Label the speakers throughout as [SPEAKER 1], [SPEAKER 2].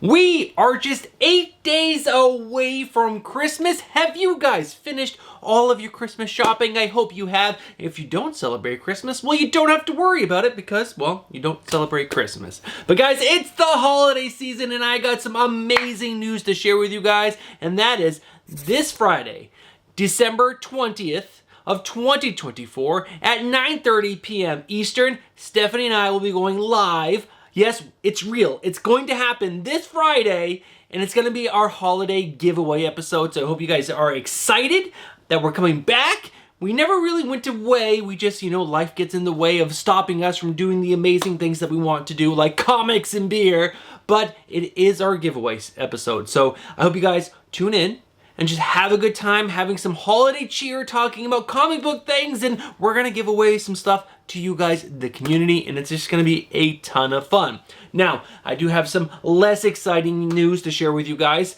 [SPEAKER 1] We are just 8 days away from Christmas. Have you guys finished all of your Christmas shopping? I hope you have. If you don't celebrate Christmas, well, you don't have to worry about it because, well, you don't celebrate Christmas. But guys, it's the holiday season and I got some amazing news to share with you guys. And that is this Friday, December 20th, of 2024 at 9:30 p.m. Eastern, Stephanie and I will be going live. Yes, it's real. It's going to happen this Friday, and it's going to be our holiday giveaway episode. So I hope you guys are excited that we're coming back. We never really went away. We just, life gets in the way of stopping us from doing the amazing things that we want to do, like comics and beer. But it is our giveaway episode. So I hope you guys tune in and just have a good time having some holiday cheer, talking about comic book things, and we're gonna give away some stuff to you guys, the community, and it's just gonna be a ton of fun. Now, I do have some less exciting news to share with you guys.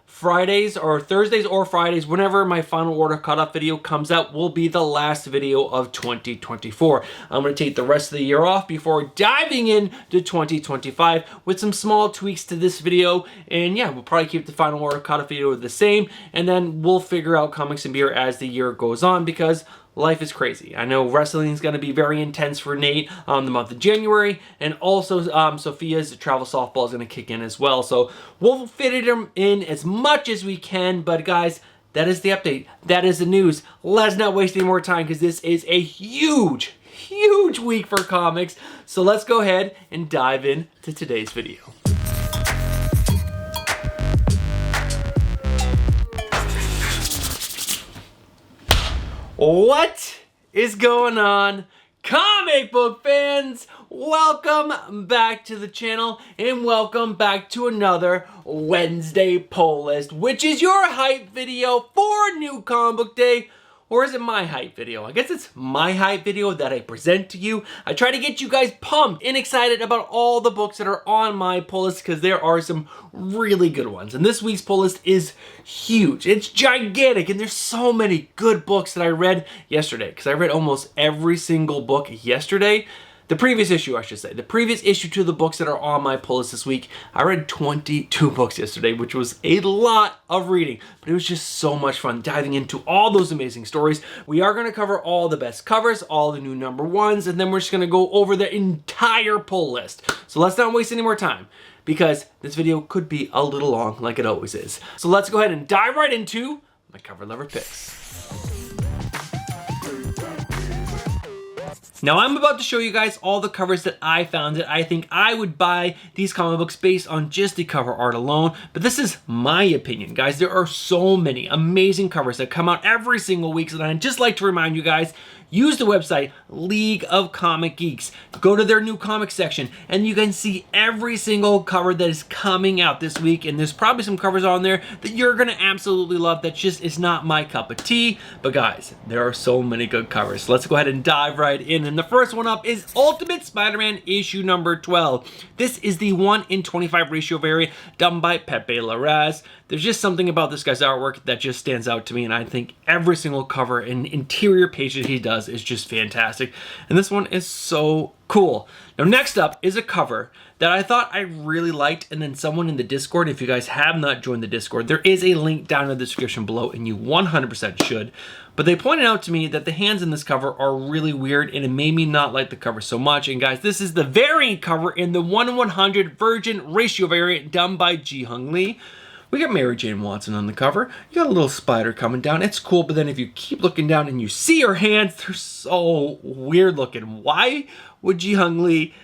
[SPEAKER 1] Fridays or Thursdays or Fridays, whenever my final order cutoff video comes out, will be the last video of 2024. I'm going to take the rest of the year off before diving into 2025 with some small tweaks to this video. And yeah, we'll probably keep the final order cutoff video the same, and then we'll figure out comics and beer as the year goes on because life is crazy. I know wrestling is going to be very intense for Nate the month of January, and also Sophia's travel softball is going to kick in as well. So we'll fit it in as much as we can, but guys, that is the update. That is the news. Let's not waste any more time because this is a huge week for comics. So let's go ahead and dive into today's video. What is going on, comic book fans? Welcome back to the channel and welcome back to another Wednesday poll list, which is your hype video for New Comic Book Day. Or is it my hype video? I guess it's my hype video that I present to you. I try to get you guys pumped and excited about all the books that are on my pull list because there are some really good ones. And this week's pull list is huge. It's gigantic and there's so many good books that I read yesterday because I read almost every single book yesterday. The previous issue, I should say. The previous issue to the books that are on my pull list this week. I read 22 books yesterday, which was a lot of reading. But it was just so much fun diving into all those amazing stories. We are going to cover all the best covers, all the new number ones, and then we're just going to go over the entire pull list. So let's not waste any more time, because this video could be a little long, like it always is. So let's go ahead and dive right into my cover lover picks. Now I'm about to show you guys all the covers that I found that I think I would buy these comic books based on just the cover art alone, but this is my opinion, guys. There are so many amazing covers that come out every single week, and I'd just like to remind you guys, use the website League of Comic Geeks. Go to their new comic section and you can see every single cover that is coming out this week, and there's probably some covers on there that you're gonna absolutely love that just is not my cup of tea. But guys, there are so many good covers. So let's go ahead and dive right in. And the first one up is Ultimate Spider-Man issue number 12. This is the 1:25 ratio variant done by Pepe Larraz. There's just something about this guy's artwork that just stands out to me, and I think every single cover and interior page that he does is just fantastic. And this one is so cool. Now next up is a cover that I thought I really liked, and then someone in the Discord, if you guys have not joined the Discord, there is a link down in the description below and you 100% should. But they pointed out to me that the hands in this cover are really weird and it made me not like the cover so much. And guys, this is the variant cover in the 1:100 Virgin ratio variant done by Ji-Hung Lee. We got Mary Jane Watson on the cover. You got a little spider coming down. It's cool, but then if you keep looking down and you see her hands, they're so weird looking. Why would Ji-Hung Lee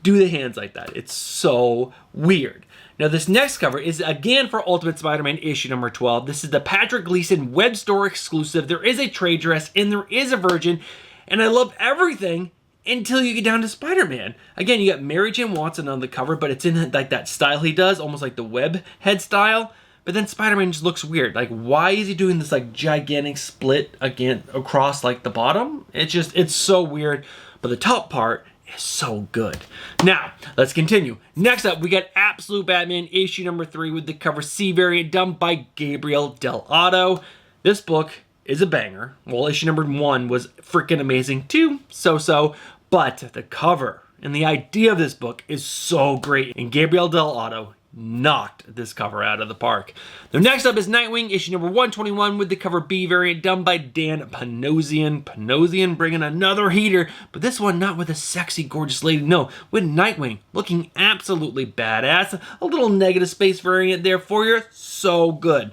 [SPEAKER 1] do the hands like that? It's so weird. Now this next cover is again for Ultimate Spider-Man issue number 12. This is the Patrick Gleason WEBSTORE exclusive. There is a trade dress and there is a Virgin, and I love everything until you get down to Spider-Man. Again, you got Mary Jane Watson on the cover, but it's in like that style he does, almost like the web head style. But then Spider-Man just looks weird. Like, why is he doing this like gigantic split again across like the bottom? It's so weird. But the top part is so good. Now, let's continue. Next up, we got Absolute Batman issue number 3 with the cover C variant done by Gabriel Del Otto. This book is a banger. Well, issue number 1 was freaking amazing too, so-so. But the cover and the idea of this book is so great, and Gabriel Del Otto knocked this cover out of the park. Now next up is Nightwing, issue number 121 with the cover B variant done by Dan Panosian. Panosian bringing another heater, but this one not with a sexy, gorgeous lady, no, with Nightwing looking absolutely badass. A little negative space variant there for you, so good.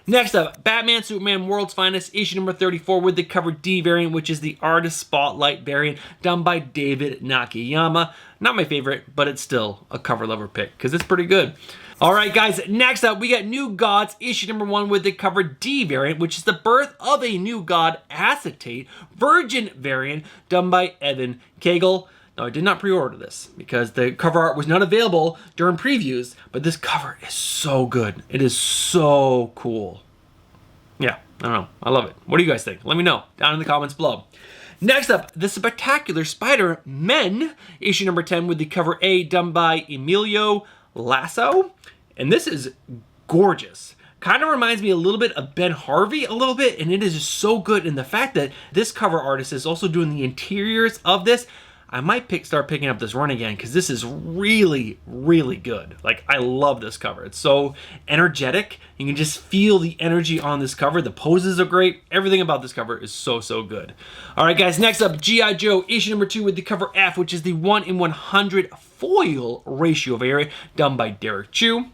[SPEAKER 1] Next up, Batman Superman World's Finest, issue number 34 with the cover D variant, which is the Artist Spotlight variant done by David Nakayama. Not my favorite, but it's still a cover lover pick because it's pretty good. All right, guys, next up, we got New Gods, issue number 1 with the cover D variant, which is the Birth of a New God Acetate Virgin variant done by Evan Cagle. Now, I did not pre-order this because the cover art was not available during previews, but this cover is so good. It is so cool. Yeah, I don't know. I love it. What do you guys think? Let me know down in the comments below. Next up, The Spectacular Spider-Men, issue number 10 with the cover A done by Emilio Lasso. And this is gorgeous. Kind of reminds me a little bit of Ben Harvey a little bit, and it is just so good. And the fact that this cover artist is also doing the interiors of this, I might start picking up this run again because this is really, really good. Like, I love this cover. It's so energetic. You can just feel the energy on this cover. The poses are great. Everything about this cover is so, so good. All right, guys, next up, G.I. Joe, issue number 2 with the cover F, which is the 1 in 100 foil ratio variant done by Derek Chu.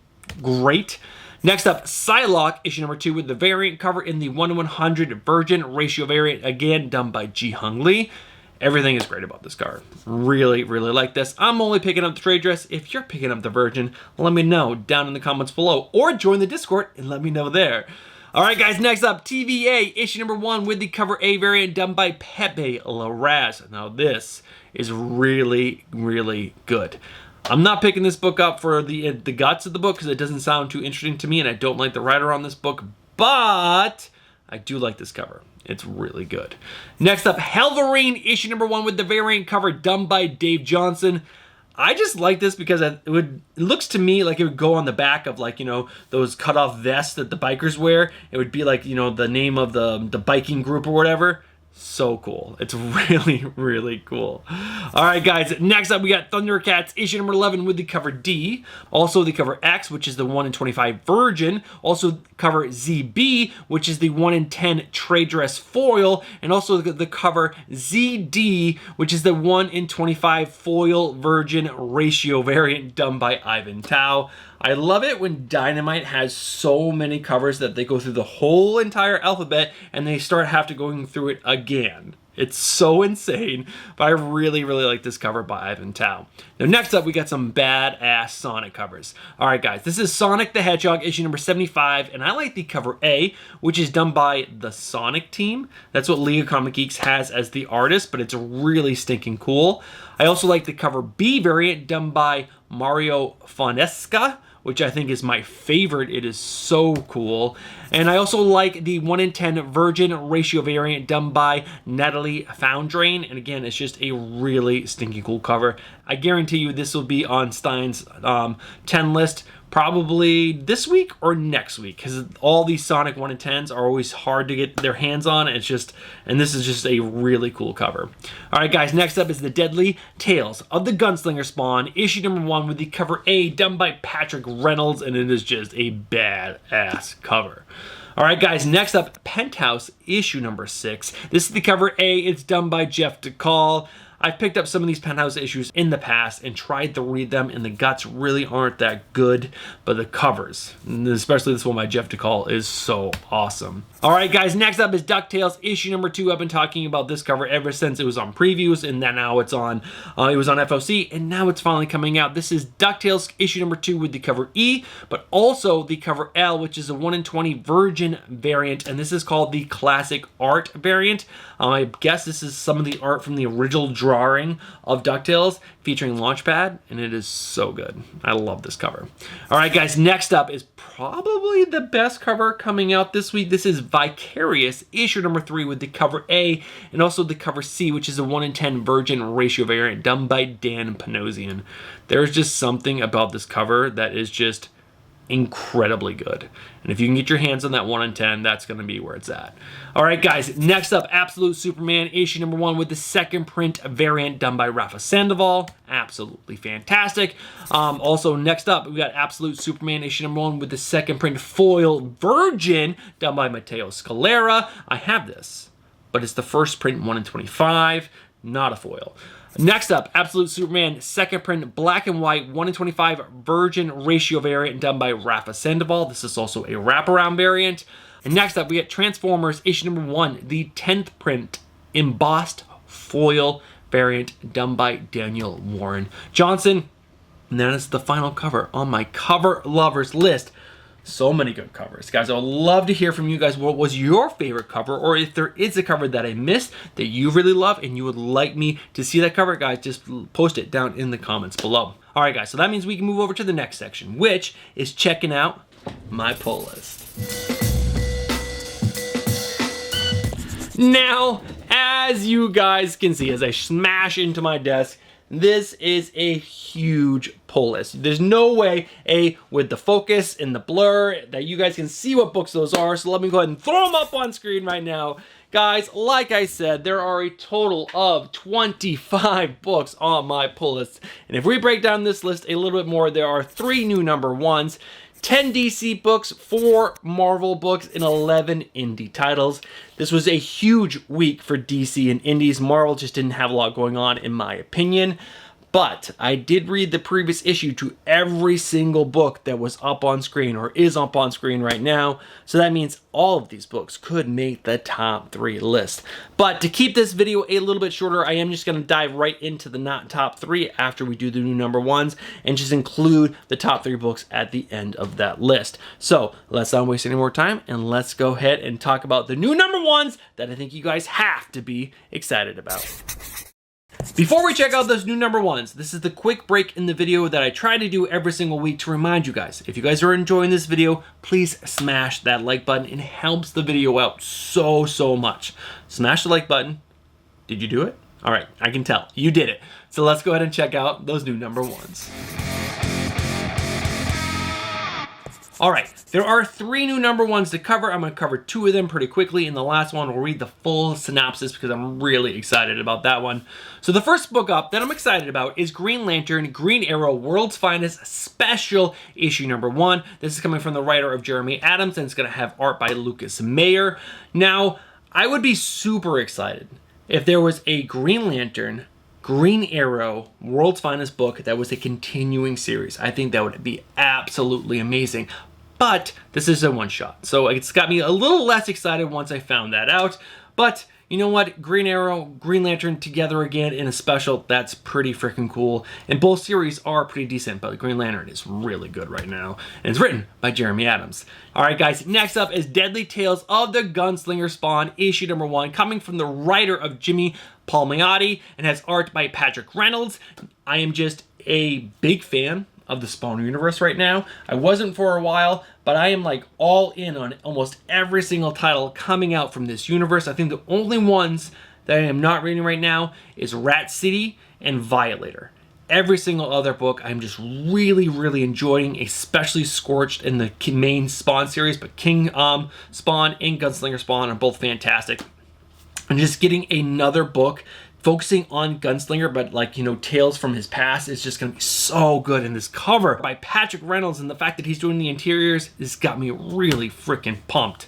[SPEAKER 1] Great. Next up, Psylocke, issue number 2 with the variant cover in the 1 in 100 virgin ratio variant, again done by Ji Hung Lee. Everything is great about this card. Really, really like this. I'm only picking up the trade dress. If you're picking up the Virgin, let me know down in the comments below, or join the Discord and let me know there. All right, guys, next up, TVA, issue number 1 with the cover A variant done by Pepe Larraz. Now, this is really, really good. I'm not picking this book up for the guts of the book because it doesn't sound too interesting to me, and I don't like the writer on this book, but I do like this cover. It's really good. Next up, Helverine, issue number 1 with the variant cover done by Dave Johnson. I just like this because it looks to me like it would go on the back of, like, you know, those cutoff vests that the bikers wear. It would be like, you know, the name of the biking group or whatever. So cool. It's really, really cool. All right, guys, next up we got Thundercats issue number 11 with the cover D, also the cover X, which is the 1 in 25 virgin, also cover ZB, which is the 1 in 10 trade dress foil, and also the cover ZD, which is the 1 in 25 foil virgin ratio variant done by Ivan Tao. I love it when Dynamite has so many covers that they go through the whole entire alphabet and they start going through it again. It's so insane, but I really, really like this cover by Ivan Tao. Now, next up, we got some badass Sonic covers. All right, guys, this is Sonic the Hedgehog, issue number 75, and I like the cover A, which is done by the Sonic team. That's what League of Comic Geeks has as the artist, but it's really stinking cool. I also like the cover B variant done by Mario Fonesca, which I think is my favorite. It is so cool. And I also like the 1 in 10 virgin ratio variant done by Natalie Foundrain. And again, it's just a really stinking cool cover. I guarantee you this will be on Stein's 10 list probably this week or next week, because all these Sonic 1 in 10s are always hard to get their hands on. And this is just a really cool cover. All right, guys, next up is the Deadly Tales of the Gunslinger Spawn, issue number 1 with the cover A done by Patrick Reynolds, and it is just a badass cover. All right, guys, next up, Penthouse issue number 6. This is the cover A. It's done by Jeff DeCall. I've picked up some of these Penthouse issues in the past and tried to read them, and the guts really aren't that good, but the covers, especially this one by Jeff DeCall, is so awesome. All right, guys, next up is DuckTales issue number 2. I've been talking about this cover ever since it was on previews, and then now it's on, it was on FOC, and now it's finally coming out. This is DuckTales issue number 2 with the cover E, but also the cover L, which is a 1 in 20 virgin variant, and this is called the Classic Art variant. I guess this is some of the art from the original drawing of DuckTales featuring Launchpad, and it is so good. I love this cover. All right, guys, next up is probably the best cover coming out this week. This is Vicarious issue number 3 with the cover A and also the cover C, which is a 1 in 10 virgin ratio variant done by Dan Panosian. There's just something about this cover that is just incredibly good. And if you can get your hands on that 1 in 10, that's going to be where it's at. All right, guys, next up, Absolute Superman issue number 1 with the second print variant done by Rafa Sandoval. Absolutely fantastic. Also, next up, we got Absolute Superman issue number 1 with the second print foil Virgin done by Matteo Scalera. I have this, but it's the first print 1 in 25, not a foil. Next up, Absolute Superman second print black and white 1 in 25 Virgin ratio variant done by Rafa Sandoval. This is also a wraparound variant. And next up, we get Transformers issue number 1, the 10th print embossed foil variant done by Daniel Warren Johnson. And that is the final cover on my cover lovers list. So many good covers. Guys, I would love to hear from you guys. What was your favorite cover? Or if there is a cover that I missed that you really love and you would like me to see that cover, guys, just post it down in the comments below. All right, guys, so that means we can move over to the next section, which is checking out my pull list. Now, as you guys can see, as I smash into my desk, this is a huge pull list. There's no way, with the focus and the blur, that you guys can see what books those are. So let me go ahead and throw them up on screen right now. Guys, like I said, there are a total of 25 books on my pull list. And if we break down this list a little bit more, there are 3 new number 1s, 10 DC books, 4 Marvel books, and 11 indie titles. This was a huge week for DC and indies. Marvel just didn't have a lot going on, in my opinion. But I did read the previous issue to every single book that was up on screen or is up on screen right now. So that means all of these books could make the top 3 list. But to keep this video a little bit shorter, I am just going to dive right into the not top 3 after we do the new number 1s and just include the top 3 books at the end of that list. So let's not waste any more time and let's go ahead and talk about the new number 1s that I think you guys have to be excited about. Before we check out those new number 1s, this is the quick break in the video that I try to do every single week to remind you guys, if you guys are enjoying this video, please smash that like button. It helps the video out so much. Smash the like button. Did you do it? All right, I can tell. You did it. So let's go ahead and check out those new number 1s. All right, there are 3 new number 1s to cover. I'm going to cover 2 of them pretty quickly. In the last one, we'll read the full synopsis because I'm really excited about that one. So the first book up that I'm excited about is Green Lantern, Green Arrow, World's Finest Special issue number 1. This is coming from the writer of Jeremy Adams, and it's going to have art by Lucas Mayer. Now, I would be super excited if there was a Green Lantern, Green Arrow, World's Finest book that was a continuing series. I think that would be absolutely amazing. But this is a one-shot, so it's got me a little less excited once I found that out. But you know what? Green Arrow, Green Lantern together again in a special, that's pretty freaking cool. And both series are pretty decent, but Green Lantern is really good right now. And it's written by Jeremy Adams. All right, guys, next up is Deadly Tales of the Gunslinger Spawn, issue number 1, coming from the writer of Jimmy Palmiotti and has art by Patrick Reynolds. I am just a big fan of the Spawn universe right now. I wasn't for a while, but I am like all in on almost every single title coming out from this universe. I think the only ones that I am not reading right now is Rat City and Violator. Every single other book I'm just really enjoying, especially Scorched and the main Spawn series, but King Spawn and Gunslinger Spawn are both fantastic. And just getting another book focusing on Gunslinger, but like, you know, tales from his past is just gonna be so good. And this cover by Patrick Reynolds and the fact that he's doing the interiors has got me really freaking pumped.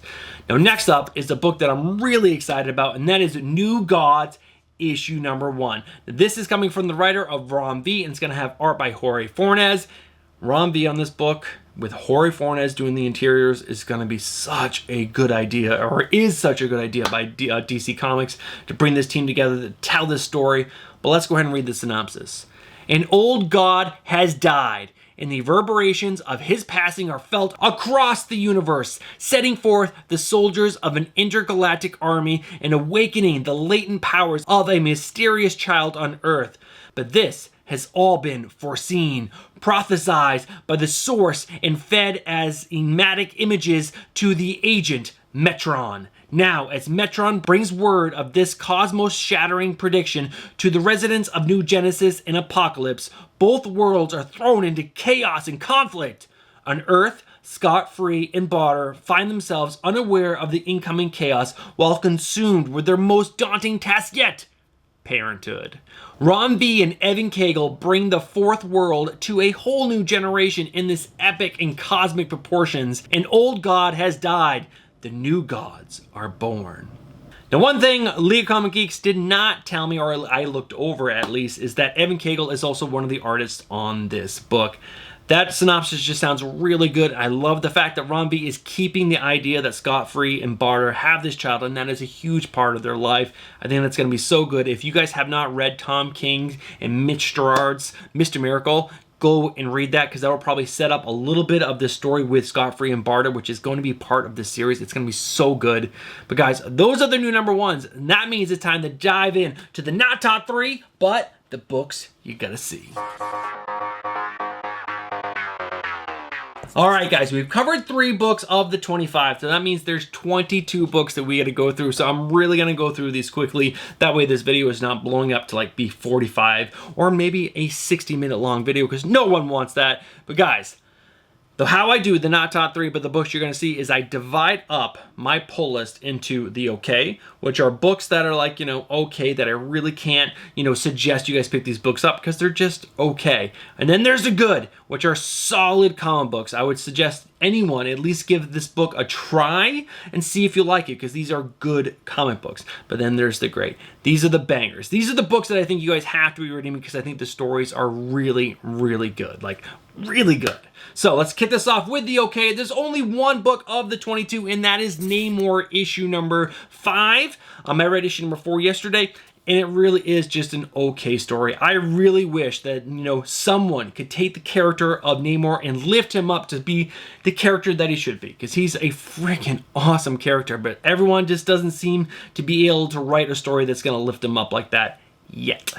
[SPEAKER 1] Now, next up is a book that I'm really excited about, and that is New Gods, issue number 1. This is coming from the writer of Rom V, and it's gonna have art by Jorge Fornes. Rom V on this book, with Jorge Fornes doing the interiors, is going to be such a good idea, or is such a good idea by DC Comics to bring this team together to tell this story. But let's go ahead and read the synopsis. An old god has died, and the reverberations of his passing are felt across the universe, setting forth the soldiers of an intergalactic army and awakening the latent powers of a mysterious child on Earth. But this has all been foreseen, prophesied by the source, and fed as enigmatic images to the agent Metron. Now, as Metron brings word of this cosmos-shattering prediction to the residents of New Genesis and Apocalypse, both worlds are thrown into chaos and conflict. On Earth, Scott Free and Barter find themselves unaware of the incoming chaos while consumed with their most daunting task yet, parenthood. Ron B and Evan Cagle bring the fourth world to a whole new generation in this epic and cosmic proportions. An old god has died. The new gods are born. Now, one thing League of Comic Geeks did not tell me, or I looked over at least, is that Evan Cagle is also one of the artists on this book. That synopsis just sounds really good. I love the fact that Ron B is keeping the idea that Scott Free and Barter have this child, and that is a huge part of their life. I think that's going to be so good. If you guys have not read Tom King and Mitch Gerard's Mr. Miracle, go and read that, because that will probably set up a little bit of the story with Scott Free and Barter, which is going to be part of this series. It's going to be so good. But guys, those are the new number ones, and that means it's time to dive in to the not top 3, but the books you gotta see. All right, guys, we've covered 3 books of the 25, so that means there's 22 books that we got to go through. So I'm really going to go through these quickly. That way this video is not blowing up to like be 45 or maybe a 60-minute long video, because no one wants that. But guys, how I do the not top 3, but the books you're going to see is I divide up my pull list into the okay, which are books that are like, okay, that I really can't, suggest you guys pick these books up because they're just okay. And then there's the good, which are solid comic books. I would suggest anyone at least give this book a try and see if you like it, because these are good comic books. But then there's the great. These are the bangers. These are the books that I think you guys have to be reading, because I think the stories are really, really good. Like, really good. So let's kick this off with the okay. There's only one book of the 22, and that is Namor issue number 5. I read issue number 4 yesterday, and it really is just an okay story. I really wish that, someone could take the character of Namor and lift him up to be the character that he should be, because he's a freaking awesome character, but everyone just doesn't seem to be able to write a story that's going to lift him up like that yet.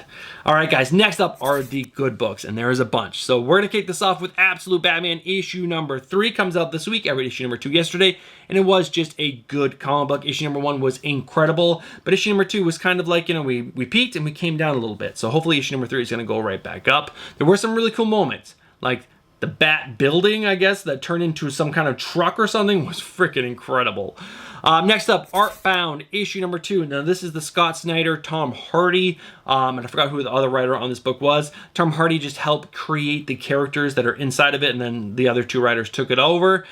[SPEAKER 1] All right, guys, next up are the good books, and there is a bunch. So we're going to kick this off with Absolute Batman issue number 3. Comes out this week. I read issue number 2 yesterday, and it was just a good comic book. Issue number 1 was incredible, but issue number 2 was kind of like, we peaked and we came down a little bit. So hopefully issue number 3 is going to go right back up. There were some really cool moments, like the Bat building, I guess, that turned into some kind of truck or something was freaking incredible. Next up, Artbound, issue number 2. Now, this is the Scott Snyder, Tom Hardy, and I forgot who the other writer on this book was. Tom Hardy just helped create the characters that are inside of it, and then the other 2 writers took it over.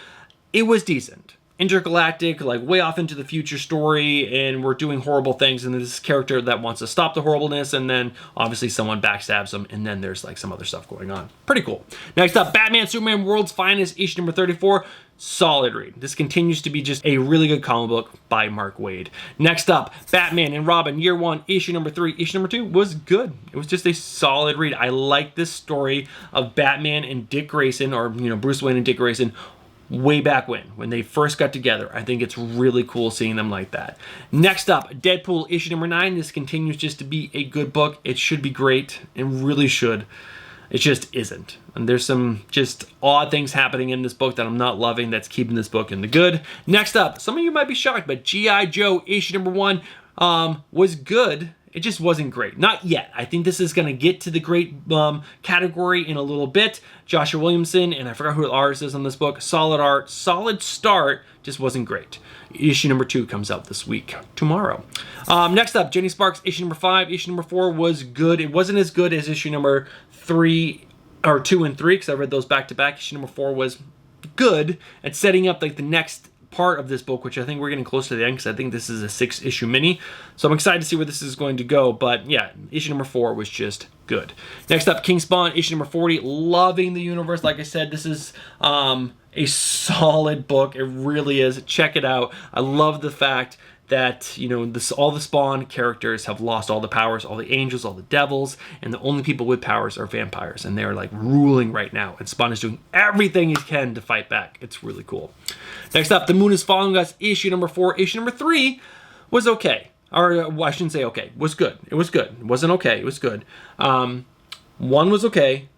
[SPEAKER 1] It was decent. Intergalactic, like way off into the future story, and we're doing horrible things, and there's this character that wants to stop the horribleness, and then obviously someone backstabs him, and then there's like some other stuff going on. Pretty cool. Next up, Batman Superman World's Finest, issue number 34. Solid read. This continues to be just a really good comic book by Mark Waid. Next up, Batman and Robin Year 1, issue number 3. Issue number 2 was good. It was just a solid read. I like this story of Batman and Dick Grayson, or Bruce Wayne and Dick Grayson, way back when they first got together. I think it's really cool seeing them like that. Next up, Deadpool issue number 9. This continues just to be a good book. It should be great. It really should. It just isn't. And there's some just odd things happening in this book that I'm not loving that's keeping this book in the good. Next up, some of you might be shocked, but G.I. Joe issue number 1 was good. It just wasn't great. Not yet. I think this is going to get to the great category in a little bit. Joshua Williamson, and I forgot who the artist is on this book. Solid art, solid start, just wasn't great. Issue number 2 comes out this week, tomorrow. Next up, Jenny Sparks, issue number 5. Issue number 4 was good. It wasn't as good as issue number 3, or 2 and 3, because I read those back to back. Issue number 4 was good at setting up like the next part of this book, which I think we're getting close to the end, because I think this is a 6-issue mini. So I'm excited to see where this is going to go. But yeah, issue number 4 was just good. Next up, King Spawn, issue number 40. Loving the universe. Like I said, this is a solid book. It really is. Check it out. I love the fact that, all the Spawn characters have lost all the powers, all the angels, all the devils, and the only people with powers are vampires, and they're like ruling right now, and Spawn is doing everything he can to fight back. It's really cool. Next up, The Moon is Following Us, issue number 4. Issue number 3 was okay. Or, well, I shouldn't say okay. Was good. It was good. It wasn't okay. It was good. 1 was okay.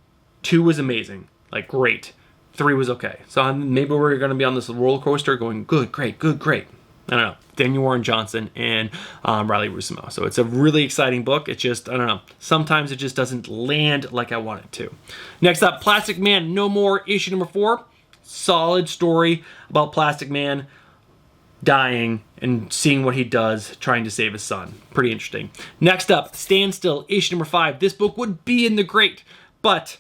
[SPEAKER 1] 2 was amazing. Like, great. 3 was okay. So maybe we're going to be on this roller coaster going good, great, good, great. I don't know. Daniel Warren Johnson and Riley Rusimo. So it's a really exciting book. It's just, I don't know. Sometimes it just doesn't land like I want it to. Next up, Plastic Man No More, issue number 4. solid story about Plastic Man dying and seeing what he does trying to save his son. Pretty interesting. Next up, Stand Still, issue number 5. This book would be in the great, but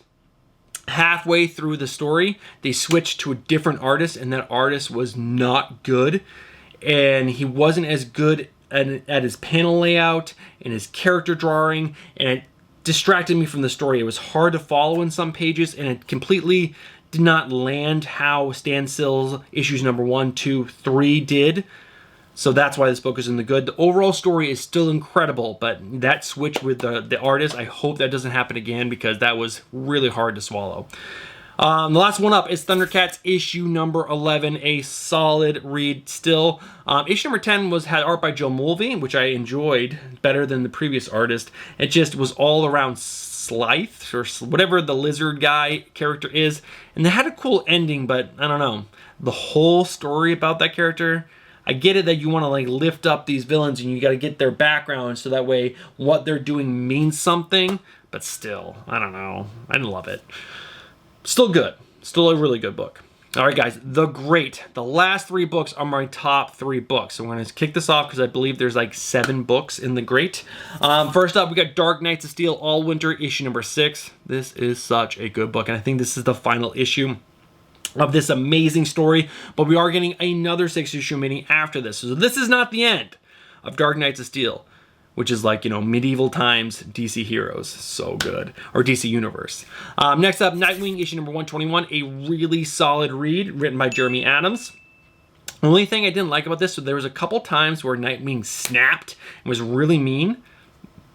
[SPEAKER 1] halfway through the story, they switched to a different artist, and that artist was not good. And he wasn't as good at his panel layout and his character drawing, and it distracted me from the story. It was hard to follow in some pages, and it completely did not land how Stand Still's issues number 1, 2, 3 did. So that's why this book is in the good. The overall story is still incredible, but that switch with the artist, I hope that doesn't happen again, because that was really hard to swallow. The last one up is Thundercats issue number 11, a solid read still. Issue number 10 had art by Joe Mulvey, which I enjoyed better than the previous artist. It just was all around Slythe, or whatever the lizard guy character is, and they had a cool ending, but I don't know. The whole story about that character, I get it that you want to like lift up these villains and you got to get their background so that way what they're doing means something, but still, I don't know. I didn't love it. Still good. Still a really good book. All right, guys, The Great. The last 3 books are my top 3 books. So we're going to kick this off because I believe there's like 7 books in The Great. First up, we got Dark Knights of Steel All Winter, issue number 6. This is such a good book, and I think this is the final issue of this amazing story, but we are getting another 6-issue mini after this. So this is not the end of Dark Knights of Steel, which is like, you know, medieval times DC heroes. So good. Or DC Universe. Next up, Nightwing, issue number 121, a really solid read written by Jeremy Adams. The only thing I didn't like about this, so there was a couple times where Nightwing snapped and was really mean,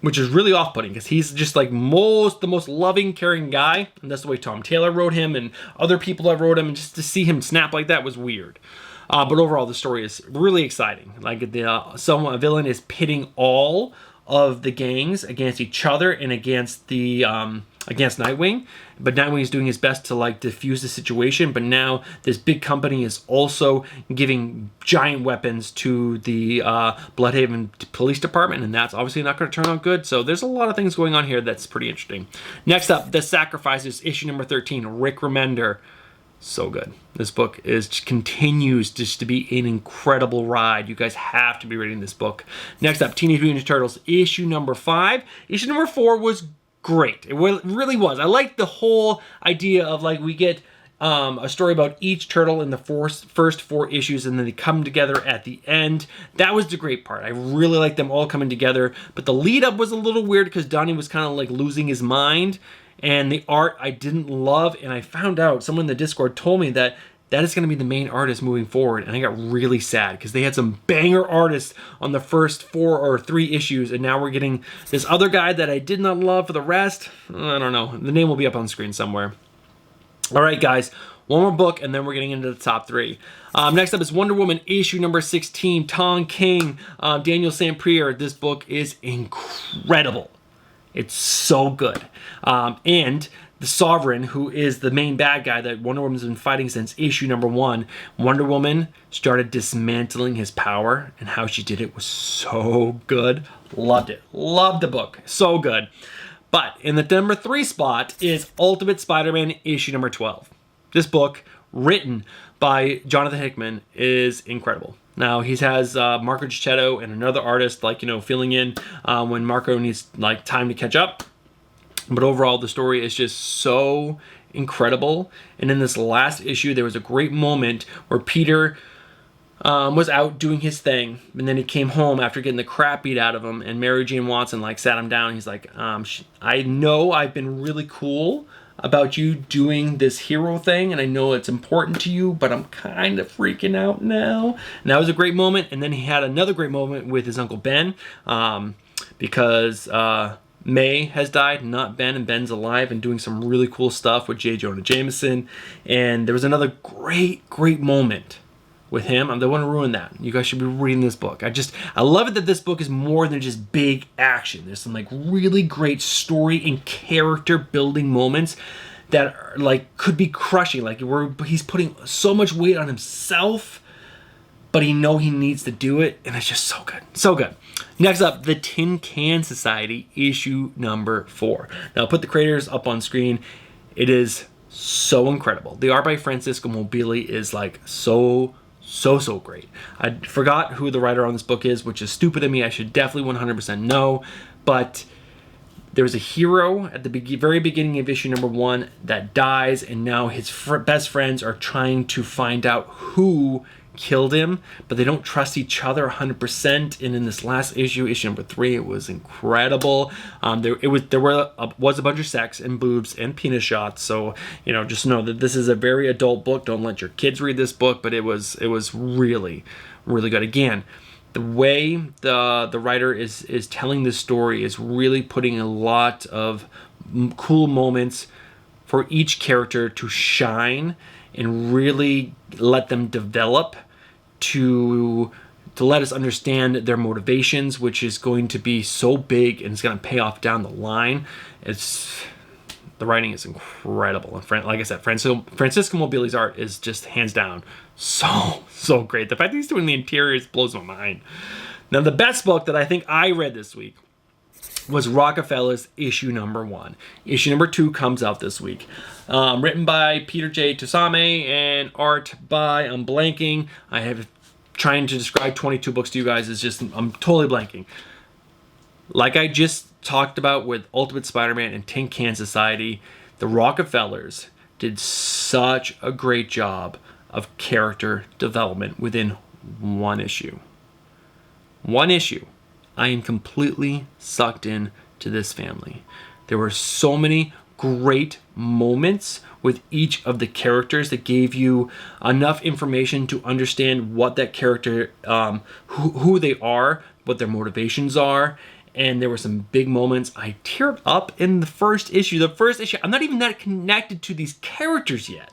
[SPEAKER 1] which is really off-putting because he's just like the most loving, caring guy, and that's the way Tom Taylor wrote him and other people that wrote him, and just to see him snap like that was weird. But overall, the story is really exciting. Like a villain is pitting all of the gangs against each other and against the against Nightwing. But Nightwing is doing his best to like diffuse the situation. But now this big company is also giving giant weapons to the Bloodhaven Police Department, and that's obviously not going to turn out good. So there's a lot of things going on here that's pretty interesting. Next up, The Sacrifices, issue number 13, Rick Remender. So good. This book continues just to be an incredible ride. You guys have to be reading this book. Next up, Teenage Mutant Ninja Turtles, issue number 5. Issue number 4 was great. It really was. I liked the whole idea of like we get a story about each turtle in the first 4 issues, and then they come together at the end. That was the great part. I really liked them all coming together, but the lead up was a little weird because Donnie was kind of like losing his mind. And the art I didn't love, and I found out, someone in the Discord told me that is going to be the main artist moving forward, and I got really sad because they had some banger artists on the first 4 or 3 issues, and now we're getting this other guy that I did not love for the rest. I don't know. The name will be up on the screen somewhere. All right, guys. One more book, and then we're getting into the top 3. Next up is Wonder Woman, issue number 16, Tom King, Daniel St. Pierre. This book is incredible. It's so good. And the Sovereign, who is the main bad guy that Wonder Woman's been fighting since issue number 1, Wonder Woman started dismantling his power, and how she did it was so good. Loved it. Loved the book. So good. But in the number 3 spot is Ultimate Spider-Man, issue number 12. This book, written by Jonathan Hickman, is incredible. Now, he has Marco Gicchetto and another artist, like, you know, filling in when Marco needs, like, time to catch up. But overall, the story is just so incredible. And in this last issue, there was a great moment where Peter was out doing his thing, and then he came home after getting the crap beat out of him, and Mary Jane Watson, like, sat him down. He's like, I know I've been really cool about you doing this hero thing, and I know it's important to you, but I'm kind of freaking out now. And that was a great moment. And then he had another great moment with his Uncle Ben, because May has died, not Ben, and Ben's alive and doing some really cool stuff with J. Jonah Jameson. And there was another great moment with him. I don't want to ruin that. You guys should be reading this book. I love it that this book is more than just big action. There's some like really great story and character building moments that are, like, could be crushing. Like, where he's putting so much weight on himself, but he needs to do it, and it's just so good. So good. Next up, The Tin Can Society, issue number 4. Now, I'll put the creators up on screen. It is so incredible. The art by Francisco Mobili is like so great. I forgot who the writer on this book is, which is stupid of me. I should definitely 100% know, but there's a hero at the very beginning of issue number 1 that dies, and now his best friends are trying to find out who killed him, but they don't trust each other 100%. And in this last issue, issue number 3, it was incredible. There was a bunch of sex and boobs and penis shots, so you know, just know that this is a very adult book. Don't let your kids read this book, but it was really good. Again, the way the writer is telling this story is really putting a lot of cool moments for each character to shine and really let them develop to let us understand their motivations, which is going to be so big and it's going to pay off down the line. The writing is incredible. And like I said, Francisco Mobili's art is just hands down so great. The fact that he's doing the interiors blows my mind. Now, the best book that I think I read this week was Rockefeller's issue number 1. Issue number 2 comes out this week. Written by Peter J. Tosame and art by, I'm blanking. I have trying to describe 22 books to you guys is just, I'm totally blanking. Like I just talked about with Ultimate Spider-Man and Tin Can Society, the Rockefellers did such a great job of character development within one issue. One issue. I am completely sucked in to this family. There were so many great moments with each of the characters that gave you enough information to understand what that character, who they are, what their motivations are. And there were some big moments. I teared up in the first issue. The first issue, I'm not even that connected to these characters yet.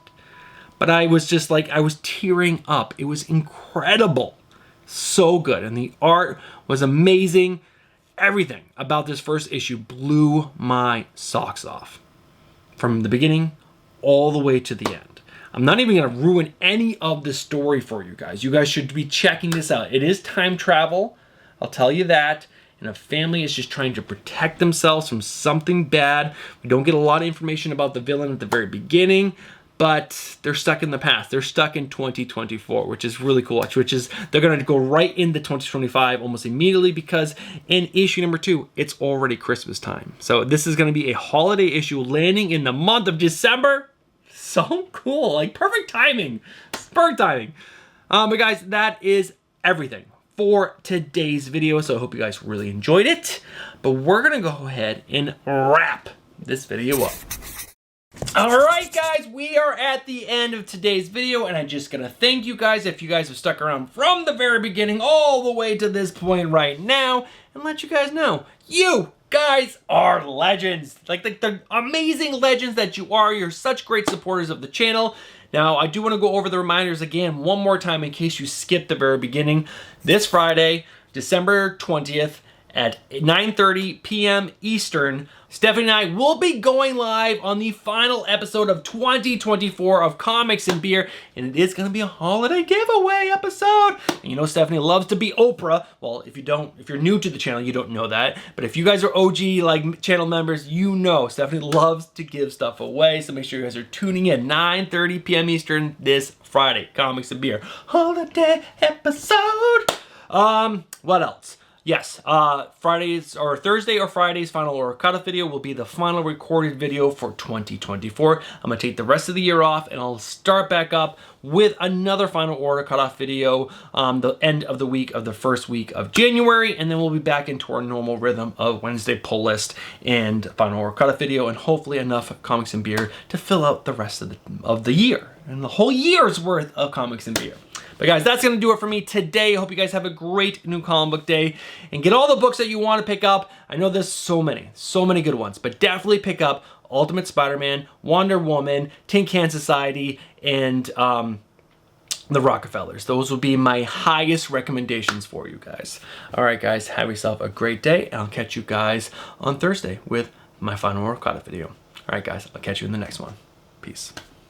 [SPEAKER 1] But I was just like, I was tearing up. It was incredible. So good. And the art was amazing. Everything about this first issue blew my socks off. From the beginning all the way to the end. I'm not even going to ruin any of the story for you guys. You guys should be checking this out. It is time travel. I'll tell you that. And a family is just trying to protect themselves from something bad. We don't get a lot of information about the villain at the very beginning, but they're stuck in the past. They're stuck in 2024, which is really cool. Which is, they're going to go right into 2025 almost immediately, because in issue number 2, it's already Christmas time. So this is going to be a holiday issue landing in the month of December. So cool. Like, perfect timing. Perfect timing. But guys, that is everything for today's video. So I hope you guys really enjoyed it. But we're going to go ahead and wrap this video up. Alright guys, we are at the end of today's video, and I'm just gonna thank you guys if you guys have stuck around from the very beginning all the way to this point right now, and let you guys know, you guys are legends. Like the amazing legends that you are. You're such great supporters of the channel. Now, I do want to go over the reminders again one more time in case you skipped the very beginning. This Friday, December 20th, at 9:30 p.m. Eastern, Stephanie and I will be going live on the final episode of 2024 of Comics and Beer, and it is going to be a holiday giveaway episode. And you know Stephanie loves to be Oprah. Well, if you're new to the channel, you don't know that. But if you guys are OG like channel members, you know Stephanie loves to give stuff away. So make sure you guys are tuning in 9:30 p.m. Eastern this Friday. Comics and Beer holiday episode. What else? Yes, Thursday or Friday's final order cutoff video will be the final recorded video for 2024. I'm going to take the rest of the year off, and I'll start back up with another final order cutoff video the end of the week of the first week of January, and then we'll be back into our normal rhythm of Wednesday pull list and final order cutoff video, and hopefully enough Comics and Beer to fill out the rest of the year, and the whole year's worth of Comics and Beer. But guys, that's going to do it for me today. I hope you guys have a great new comic book day and get all the books that you want to pick up. I know there's so many good ones, but definitely pick up Ultimate Spider-Man, Wonder Woman, Tin Can Society, and the Rockefellers. Those will be my highest recommendations for you guys. All right, guys, have yourself a great day, and I'll catch you guys on Thursday with my final order cutoff video. All right, guys, I'll catch you in the next one. Peace.